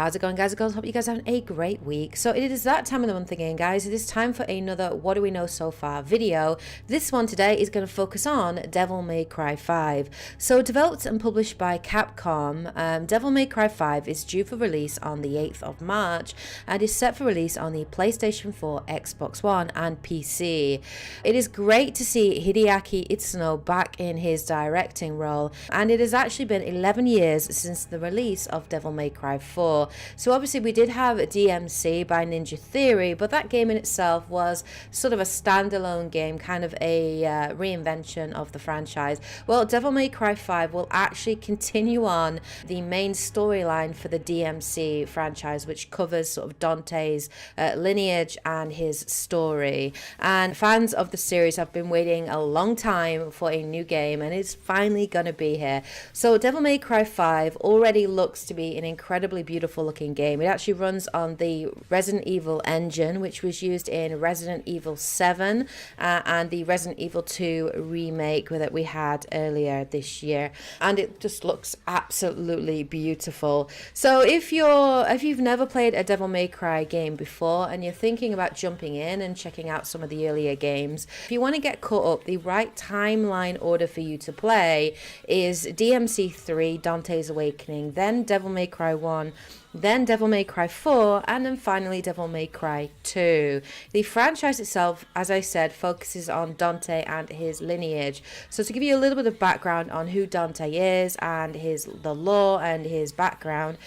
How's it going, guys and girls? Hope you guys are having a great week. So it is that time of the month again, guys. It is time for another What Do We Know So Far video. This one today is going to focus on Devil May Cry 5. So developed and published by Capcom, Devil May Cry 5 is due for release on the 8th of March and is set for release on the PlayStation 4, Xbox One and PC. It is great to see Hideaki Itsuno back in his directing role, and it has actually been 11 years since the release of Devil May Cry 4. So obviously we did have DMC by Ninja Theory, but that game in itself was sort of a standalone game, kind of a reinvention of the franchise. Well, Devil May Cry 5 will actually continue on the main storyline for the DMC franchise, which covers sort of Dante's lineage and his story. And fans of the series have been waiting a long time for a new game, and it's finally going to be here. So Devil May Cry 5 already looks to be an incredibly beautiful looking game. It actually runs on the Resident Evil engine, which was used in Resident Evil 7 and the Resident Evil 2 remake that we had earlier this year, and it just looks absolutely beautiful. So if you've never played a Devil May Cry game before and you're thinking about jumping in and checking out some of the earlier games, if you want to get caught up, the right timeline order for you to play is DMC 3, Dante's Awakening, then Devil May Cry 1, then Devil May Cry 4, and then finally Devil May Cry 2. The franchise itself, as I said, focuses on Dante and his lineage. So to give you a little bit of background on who Dante is and the lore and his background,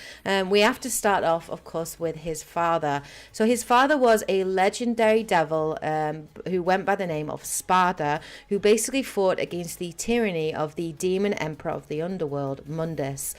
we have to start off, of course, with his father. So his father was a legendary devil who went by the name of Sparda, who basically fought against the tyranny of the demon emperor of the underworld, Mundus.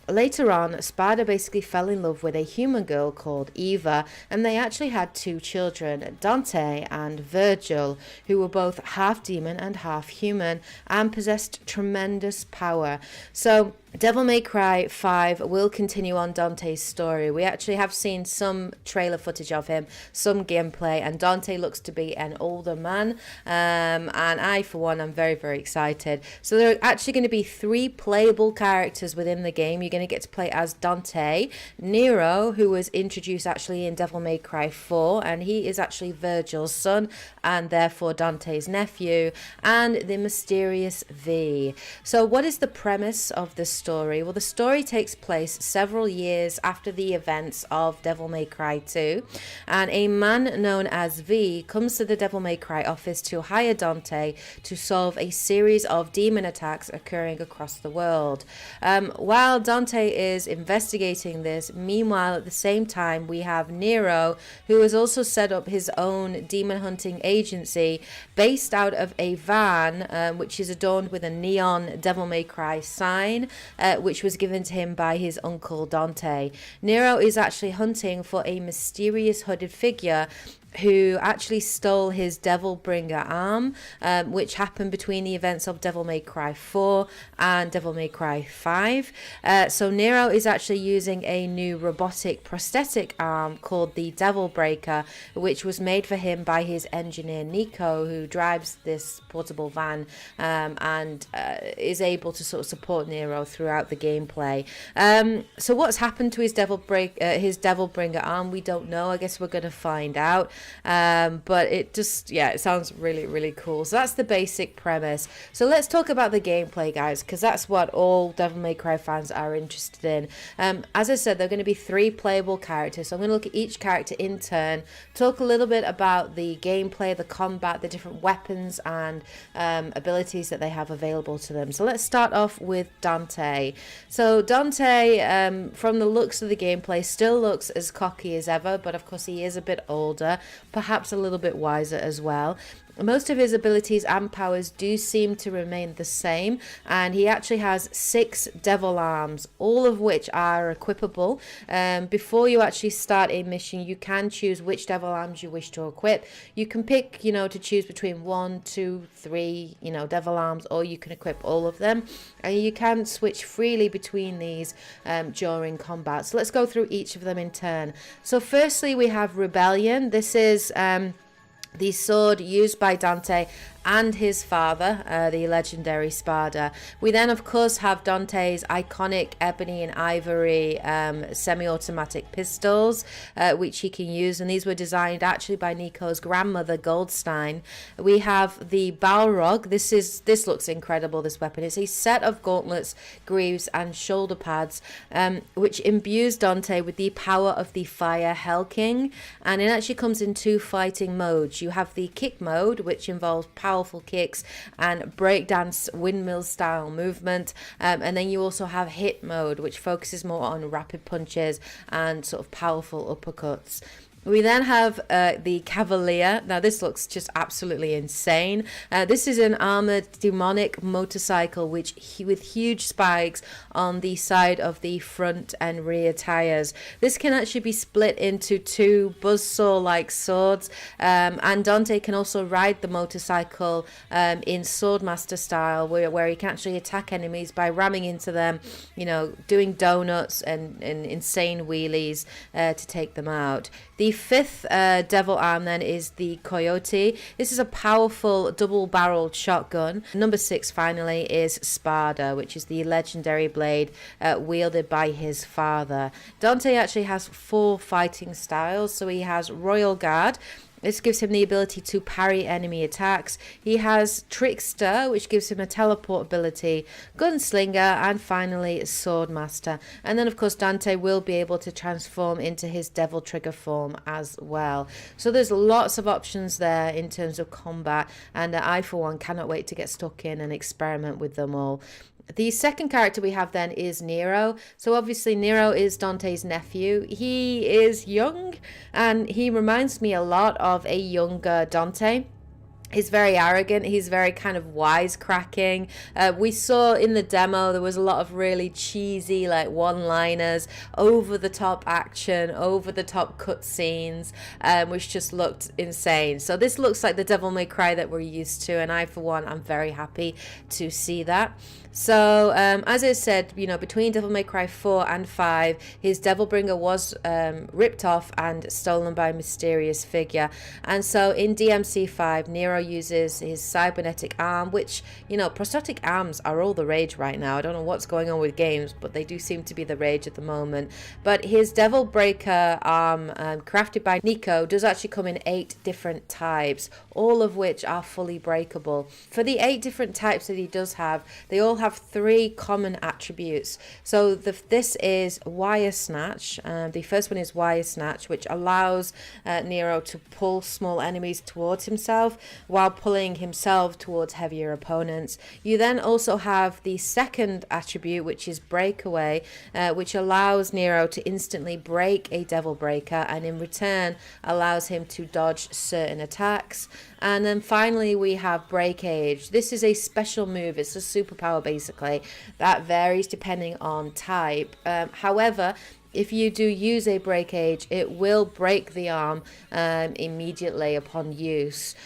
Later on, Sparda basically fell in love with a human girl called Eva, and they actually had two children, Dante and Virgil, who were both half demon and half human and possessed tremendous power. So Devil May Cry 5 will continue on Dante's story. We actually have seen some trailer footage of him, some gameplay, and Dante looks to be an older man, and I, for one, am very, very excited. So there are actually going to be 3 playable characters within the game. You're going to get to play as Dante, Nero, who was introduced actually in Devil May Cry 4, and he is actually Virgil's son and therefore Dante's nephew, and the mysterious V. So what is the premise of the story? Well, the story takes place several years after the events of Devil May Cry 2, and a man known as V comes to the Devil May Cry office to hire Dante to solve a series of demon attacks occurring across the world. While Dante is investigating this, meanwhile, at the same time, we have Nero, who has also set up his own demon hunting agency based out of a van, which is adorned with a neon Devil May Cry sign, which was given to him by his uncle Dante. Nero is actually hunting for a mysterious hooded figure who actually stole his Devil Bringer arm, which happened between the events of Devil May Cry 4 and Devil May Cry 5. So Nero is actually using a new robotic prosthetic arm called the Devil Breaker, which was made for him by his engineer Nico, who drives this portable van and is able to sort of support Nero throughout the gameplay. So what's happened to his Devil Bringer arm, we don't know. I guess we're going to find out. But it sounds really, really cool. So that's the basic premise. So let's talk about the gameplay, guys, because that's what all Devil May Cry fans are interested in. As I said, there are going to be 3 playable characters, so I'm going to look at each character in turn, talk a little bit about the gameplay, the combat, the different weapons and abilities that they have available to them. So let's start off with Dante. So Dante, from the looks of the gameplay, still looks as cocky as ever, but of course he is a bit older, perhaps a little bit wiser as well. Most of his abilities and powers do seem to remain the same, and he actually has 6 devil arms, all of which are equipable. Before you actually start a mission, you can choose which devil arms you wish to equip. You can pick, to choose between 1, 2, 3, devil arms, or you can equip all of them, and you can switch freely between these during combat. So let's go through each of them in turn. So firstly, we have Rebellion. This is the sword used by Dante and his father, the legendary Spada. We then, of course, have Dante's iconic ebony and ivory semi-automatic pistols, which he can use, and these were designed actually by Nico's grandmother, Goldstein. We have the Balrog. This looks incredible, this weapon. It's a set of gauntlets, greaves, and shoulder pads, which imbues Dante with the power of the Fire Hell King, and it actually comes in two fighting modes. You have the kick mode, which involves powerful kicks and breakdance windmill style movement, and then you also have hit mode, which focuses more on rapid punches and sort of powerful uppercuts. We then have the Cavalier. Now this looks just absolutely insane. This is an armored demonic motorcycle with huge spikes on the side of the front and rear tires. This can actually be split into two buzzsaw-like swords, and Dante can also ride the motorcycle in Swordmaster style, where he can actually attack enemies by ramming into them, doing donuts and insane wheelies to take them out. The fifth devil arm then is the Coyote. This is a powerful double-barreled shotgun. Number 6 finally is Spada, which is the legendary blade wielded by his father. Dante actually has 4 fighting styles. So he has Royal Guard. This gives him the ability to parry enemy attacks. He has Trickster, which gives him a teleport ability, Gunslinger, and finally Swordmaster. And then, of course, Dante will be able to transform into his Devil Trigger form as well. So there's lots of options there in terms of combat, and I, for one, cannot wait to get stuck in and experiment with them all. The second character we have then is Nero. So obviously Nero is Dante's nephew. He is young and he reminds me a lot of a younger Dante. He's very arrogant. He's very kind of wisecracking. We saw in the demo there was a lot of really cheesy like one-liners, over-the-top action, over-the-top cutscenes, which just looked insane. So this looks like the Devil May Cry that we're used to, and I, for one, I'm very happy to see that. So, as I said, between Devil May Cry 4 and 5, his Devilbringer was ripped off and stolen by a mysterious figure. And so in DMC 5, Nero uses his cybernetic arm, which, prosthetic arms are all the rage right now. I don't know what's going on with games, but they do seem to be the rage at the moment. But his Devilbreaker arm, crafted by Nico, does actually come in 8 different types, all of which are fully breakable. For the 8 different types that he does have, they all have 3 common attributes. So this is Wire Snatch. The first one is Wire Snatch, which allows Nero to pull small enemies towards himself while pulling himself towards heavier opponents. You then also have the second attribute, which is Breakaway, which allows Nero to instantly break a Devil Breaker and in return allows him to dodge certain attacks. And then finally we have Breakage. This is a special move. It's a superpower basically that varies depending on type. However, if you do use a breakage, it will break the arm immediately upon use.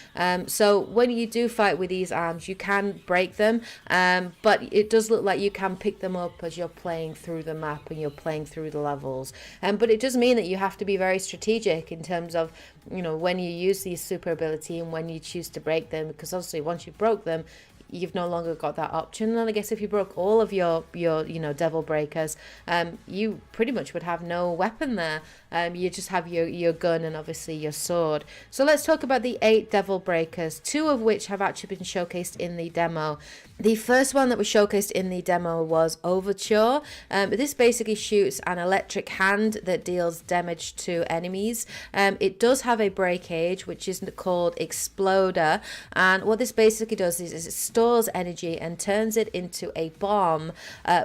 So when you do fight with these arms, you can break them, but it does look like you can pick them up as you're playing through the map and you're playing through the levels. But it does mean that you have to be very strategic in terms of when you use these super ability and when you choose to break them, because obviously once you broke them, you've no longer got that option. And I guess if you broke all of your Devil Breakers, you pretty much would have no weapon there. You just have your gun and obviously your sword. So let's talk about the 8 Devil Breakers, 2 of which have actually been showcased in the demo. The first one that was showcased in the demo was Overture. This basically shoots an electric hand that deals damage to enemies. It does have a breakage, which is called Exploder. And what this basically does is it stores energy and turns it into a bomb,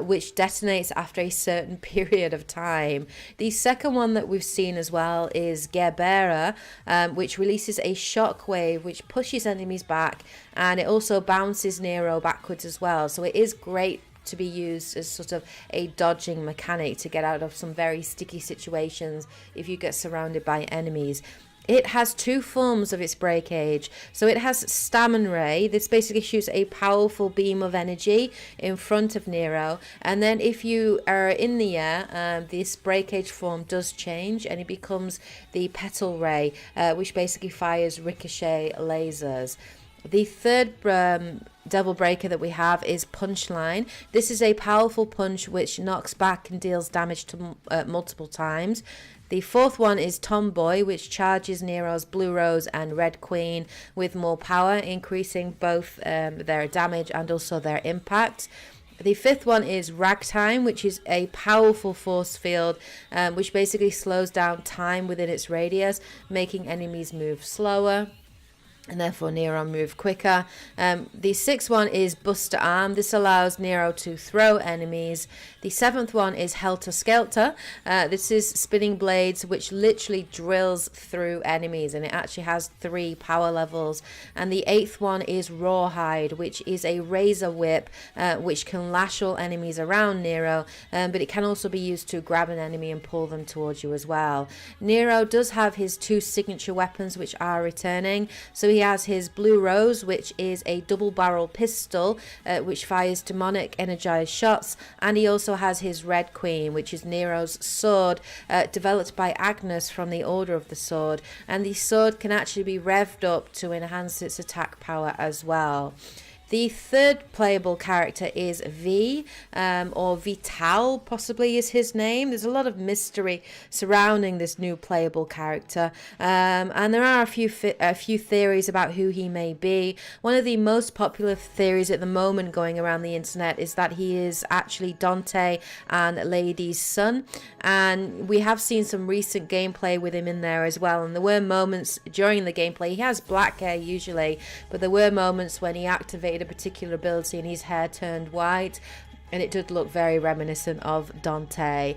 which detonates after a certain period of time. The second one that we've seen as well is Gerbera, which releases a shockwave which pushes enemies back, and it also bounces Nero backwards as well. So it is great to be used as sort of a dodging mechanic to get out of some very sticky situations if you get surrounded by enemies. It has 2 forms of its breakage. So it has Stammen Ray. This basically shoots a powerful beam of energy in front of Nero. And then if you are in the air, this breakage form does change and it becomes the Petal Ray, which basically fires ricochet lasers. The third devil breaker that we have is Punchline. This is a powerful punch which knocks back and deals damage to multiple times. The fourth one is Tomboy, which charges Nero's Blue Rose and Red Queen with more power, increasing both their damage and also their impact. The fifth one is Ragtime, which is a powerful force field, which basically slows down time within its radius, making enemies move slower and therefore Nero move quicker. The sixth one is Buster Arm. This allows Nero to throw enemies. The seventh one is Helter Skelter. This is spinning blades which literally drills through enemies, and it actually has 3 power levels. And the eighth one is Rawhide, which is a razor whip which can lash all enemies around Nero, but it can also be used to grab an enemy and pull them towards you as well. Nero does have his 2 signature weapons which are returning. So he has his Blue Rose, which is a double barrel pistol which fires demonic energized shots, and he also has his Red Queen, which is Nero's sword, developed by Agnes from the Order of the Sword, and the sword can actually be revved up to enhance its attack power as well. The third playable character is V, or Vital possibly is his name. There's a lot of mystery surrounding this new playable character, and there are a few theories about who he may be. One of the most popular theories at the moment going around the internet is that he is actually Dante and Lady's son, and we have seen some recent gameplay with him in there as well, and there were moments during the gameplay, he has black hair usually, but there were moments when he activated a particular ability and his hair turned white, and it did look very reminiscent of Dante.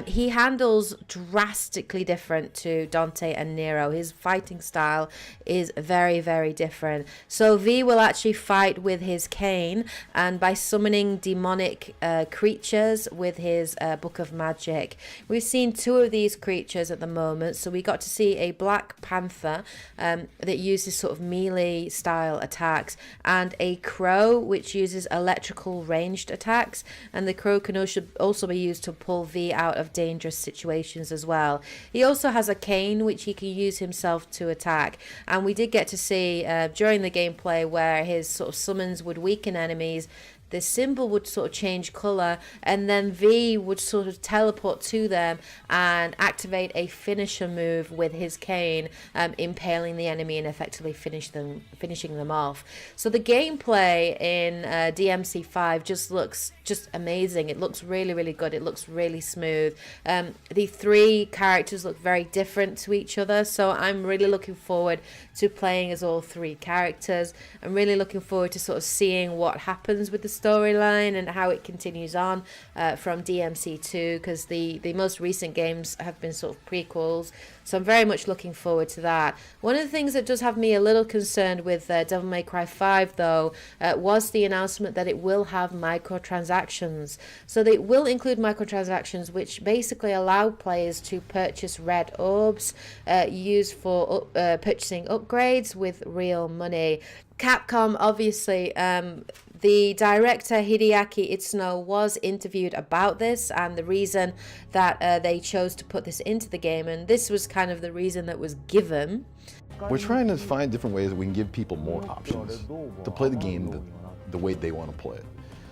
He handles drastically different to Dante and Nero. His fighting style is very, very different. So V will actually fight with his cane and by summoning demonic creatures with his Book of Magic. We've seen 2 of these creatures at the moment. So we got to see a Black Panther that uses sort of melee style attacks, and a Crow which uses electrical ranged attacks. And the Crow can also be used to pull V out of dangerous situations as well. He also has a cane which he can use himself to attack, and we did get to see during the gameplay where his sort of summons would weaken enemies. The symbol would sort of change color, and then V would sort of teleport to them and activate a finisher move with his cane, impaling the enemy and effectively finishing them off. So the gameplay in DMC5 just looks amazing. It looks really, really good. It looks really smooth. The 3 characters look very different to each other, so I'm really looking forward to playing as all 3 characters. I'm really looking forward to sort of seeing what happens with the storyline and how it continues on from DMC2, because the most recent games have been sort of prequels, so I'm very much looking forward to that. One of the things that does have me a little concerned with Devil May Cry 5 though was the announcement that it will have microtransactions. So they will include microtransactions which basically allow players to purchase red orbs used for purchasing upgrades with real money. Capcom, obviously, the director Hideaki Itsuno was interviewed about this and the reason that they chose to put this into the game, and this was kind of the reason that was given. We're trying to find different ways that we can give people more options to play the game the way they want to play it.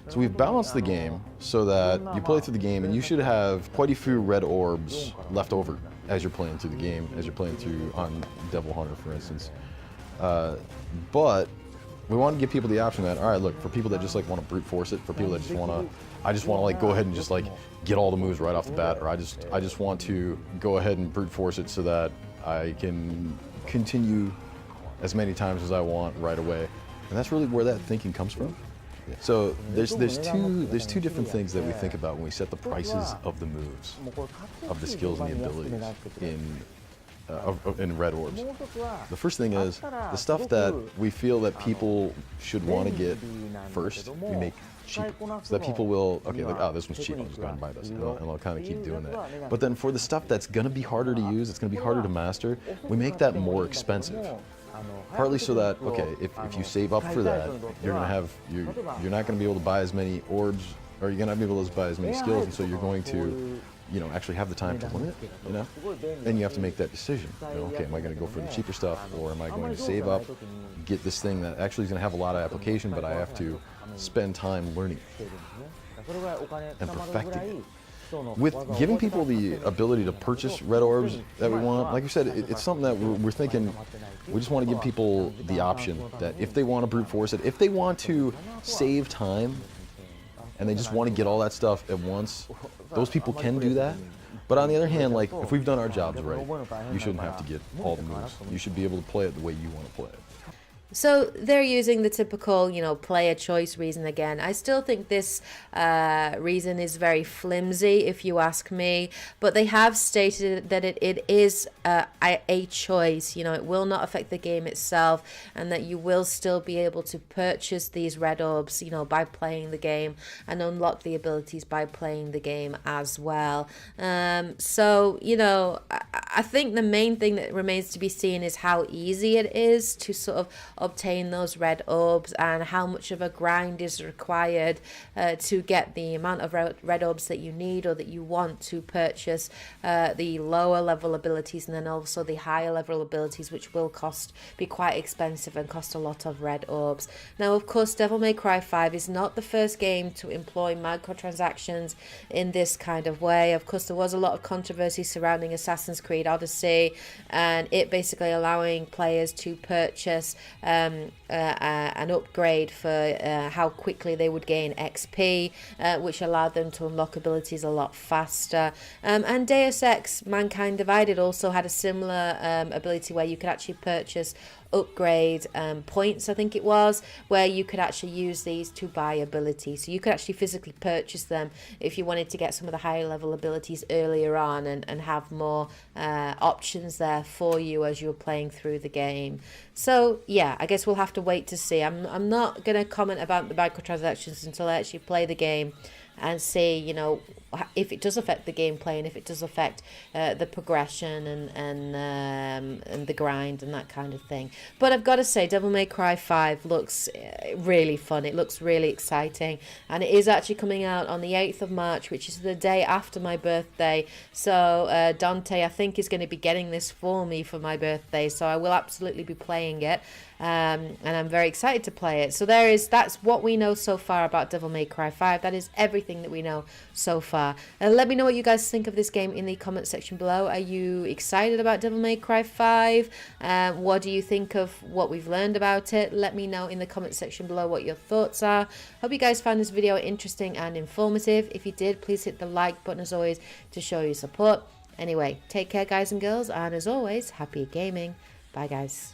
So we've balanced the game so that you play through the game and you should have quite a few red orbs left over as you're playing through the game, as you're playing through on Devil Hunter, for instance. But we want to give people the option that, all right, look, for people that just like want to brute force it, for people that just want to, I just want to like go ahead and just like get all the moves right off the bat, or I just want to go ahead and brute force it so that I can continue as many times as I want right away. And that's really where that thinking comes from. So there's two different things that we think about when we set the prices of the moves, of the skills and the abilities in red orbs. The first thing is the stuff that we feel that people should want to get first, we make cheap, so that people will, okay, like, oh, this one's cheap, I'll just go ahead and buy this, and I'll kind of keep doing that. But then for the stuff that's going to be harder to use, it's going to be harder to master, we make that more expensive. Partly so that, okay, if you save up for that, you're not going to be able to buy as many orbs, or you're going to be able to buy as many skills, and so you're going to you know, actually have the time to learn it, you know? Then you have to make that decision. You know, okay, am I going to go for the cheaper stuff, or am I going to save up, get this thing that actually is going to have a lot of application, but I have to spend time learning it and perfecting it. With giving people the ability to purchase red orbs that we want, like you said, it's something that we're thinking, we just want to give people the option that if they want to brute force it, if they want to save time, and they just want to get all that stuff at once, those people can do that. But on the other hand, like, if we've done our jobs right, you shouldn't have to get all the moves. You should be able to play it the way you want to play it. So they're using the typical, you know, player choice reason again. I still think this reason is very flimsy, if you ask me. But they have stated that it is a choice. You know, it will not affect the game itself, and that you will still be able to purchase these red orbs, you know, by playing the game, and unlock the abilities by playing the game as well. So, you know, I think the main thing that remains to be seen is how easy it is to sort of obtain those red orbs, and how much of a grind is required to get the amount of red orbs that you need or that you want to purchase the lower level abilities, and then also the higher level abilities, which will be quite expensive and cost a lot of red orbs. Now, of course, Devil May Cry 5 is not the first game to employ microtransactions in this kind of way. Of course, there was a lot of controversy surrounding Assassin's Creed Odyssey, and it basically allowing players to purchase an upgrade for how quickly they would gain XP, which allowed them to unlock abilities a lot faster. And Deus Ex Mankind Divided also had a similar ability where you could actually purchase upgrade points, I think it was, where you could actually use these to buy abilities. So you could actually physically purchase them if you wanted to get some of the higher level abilities earlier on, and have more options there for you as you're playing through the game. So yeah, I guess we'll have to wait to see. I'm not going to comment about the microtransactions until I actually play the game and see, you know, if it does affect the gameplay, and if it does affect the progression and the grind and that kind of thing. But I've got to say, Devil May Cry 5 looks really fun. It looks really exciting, and it is actually coming out on the 8th of March, which is the day after my birthday. So Dante, I think, is going to be getting this for me for my birthday, so I will absolutely be playing it. And I'm very excited to play it. So that's what we know so far about Devil May Cry 5. That is everything that we know so far. Let me know what you guys think of this game in the comment section below. Are you excited about Devil May Cry 5? What do you think of what we've learned about it? Let me know in the comment section below what your thoughts are. Hope you guys found this video interesting and informative. If you did, please hit the like button as always to show your support. Anyway, take care guys and girls, and as always, happy gaming. Bye guys.